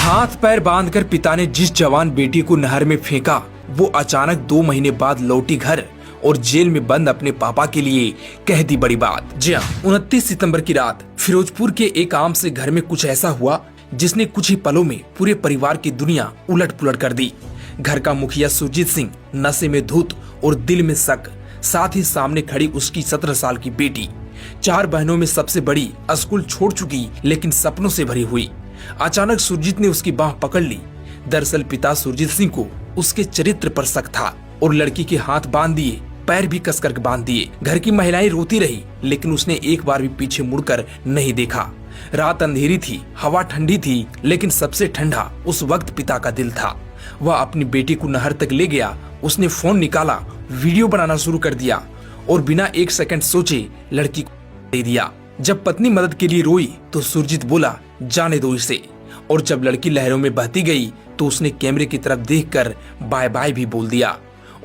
हाथ पैर बांधकर पिता ने जिस जवान बेटी को नहर में फेंका, वो अचानक 2 महीने बाद लौटी घर और जेल में बंद अपने पापा के लिए कह दी बड़ी बात। जी हाँ, 29 सितंबर की रात फिरोजपुर के एक आम से घर में कुछ ऐसा हुआ जिसने कुछ ही पलों में पूरे परिवार की दुनिया उलट पुलट कर दी। घर का मुखिया सुरजीत सिंह नशे में धुत और दिल में शक, साथ ही सामने खड़ी उसकी 17 साल की बेटी। 4 बहनों में सबसे बड़ी स्कूल छोड़ चुकी लेकिन सपनों से भरी हुई। अचानक सुरजीत ने उसकी बाह पकड़ ली। दरअसल पिता सुरजीत सिंह को उसके चरित्र पर शक था और लड़की के हाथ बांध दिए, पैर भी कसकर बांध दिए। घर की महिलाएं रोती रही लेकिन उसने एक बार भी पीछे मुड़कर नहीं देखा। रात अंधेरी थी, हवा ठंडी थी, लेकिन सबसे ठंडा उस वक्त पिता का दिल था। वह अपनी बेटी को नहर तक ले गया। उसने फोन निकाला, वीडियो बनाना शुरू कर दिया और बिना 1 सेकंड सोचे लड़की को दे दिया। जब पत्नी मदद के लिए रोई तो सुरजीत बोला, जाने दो इसे। और जब लड़की लहरों में बहती गई तो उसने कैमरे की तरफ देखकर बाय बाय भी बोल दिया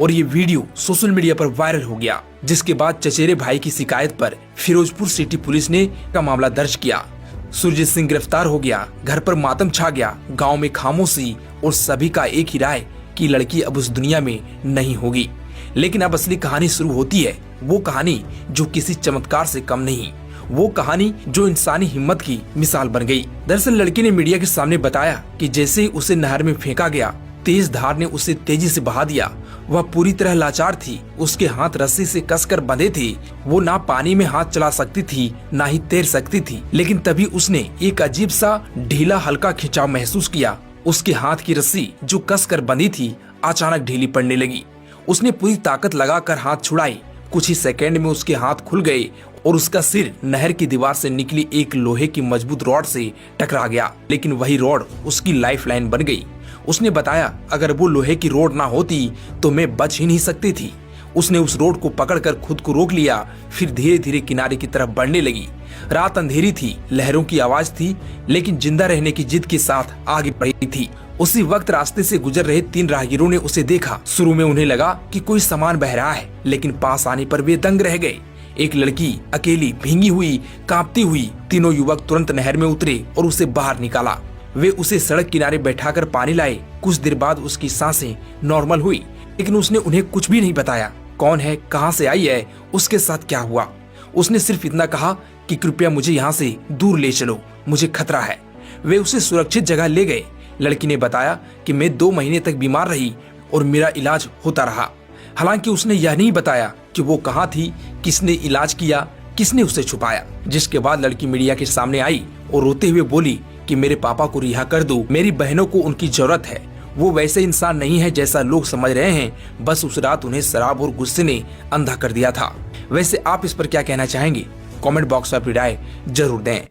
और ये वीडियो सोशल मीडिया पर वायरल हो गया। जिसके बाद चचेरे भाई की शिकायत पर फिरोजपुर सिटी पुलिस ने का मामला दर्ज किया। सुरजीत सिंह गिरफ्तार हो गया। घर पर मातम छा गया। गांव में खामोशी और सभी का एक ही राय कि लड़की अब उस दुनिया में नहीं होगी। लेकिन अब असली कहानी शुरू होती है, वो कहानी जो किसी चमत्कार से कम नहीं, वो कहानी जो इंसानी हिम्मत की मिसाल बन गई। दरअसल लड़की ने मीडिया के सामने बताया कि जैसे ही उसे नहर में फेंका गया, तेज धार ने उसे तेजी से बहा दिया। वह पूरी तरह लाचार थी। उसके हाथ रस्सी से कसकर बंधे थे। वो ना पानी में हाथ चला सकती थी, ना ही तैर सकती थी। लेकिन तभी उसने एक अजीब सा ढीला हल्का खिंचाव महसूस किया। उसके हाथ की रस्सी जो कसकर बंधी थी अचानक ढीली पड़ने लगी। उसने पूरी ताकत लगाकर हाथ छुड़ाई। कुछ ही सेकंड में उसके हाथ खुल गए और उसका सिर नहर की दीवार से निकली एक लोहे की मजबूत रॉड से टकरा गया। लेकिन वही रॉड उसकी लाइफलाइन बन गई। उसने बताया, अगर वो लोहे की रॉड ना होती तो मैं बच ही नहीं सकती थी। उसने उस रॉड को पकड़कर खुद को रोक लिया, फिर धीरे धीरे किनारे की तरफ बढ़ने लगी। रात अंधेरी थी, लहरों की आवाज थी, लेकिन जिंदा रहने की जिद के साथ आगे बढ़ी थी। उसी वक्त रास्ते से गुजर रहे 3 राहगीरों ने उसे देखा। शुरू में उन्हें लगा कि कोई सामान बह रहा है, लेकिन पास आने पर वे दंग रह गए। एक लड़की अकेली, भींगी हुई, कांपती हुई। तीनों युवक तुरंत नहर में उतरे और उसे बाहर निकाला। वे उसे सड़क किनारे बैठाकर पानी लाए। कुछ देर बाद उसकी सांसें नॉर्मल हुई, लेकिन उसने उन्हें कुछ भी नहीं बताया। कौन है, कहां से आई है, उसके साथ क्या हुआ। उसने सिर्फ इतना कहा कि कृपया मुझे यहाँ से दूर ले चलो, मुझे खतरा है। वे उसे सुरक्षित जगह ले गए। लड़की ने बताया कि मैं 2 महीने तक बीमार रही और मेरा इलाज होता रहा। हालांकि उसने यह नहीं बताया कि वो कहाँ थी, किसने इलाज किया, किसने उसे छुपाया। जिसके बाद लड़की मीडिया के सामने आई और रोते हुए बोली कि मेरे पापा को रिहा कर दो, मेरी बहनों को उनकी जरूरत है। वो वैसे इंसान नहीं है जैसा लोग समझ रहे हैं, बस उस रात उन्हें शराब और गुस्से ने अंधा कर दिया था। वैसे आप इस पर क्या कहना चाहेंगे? कमेंट बॉक्स में अपनी राय जरूर दें।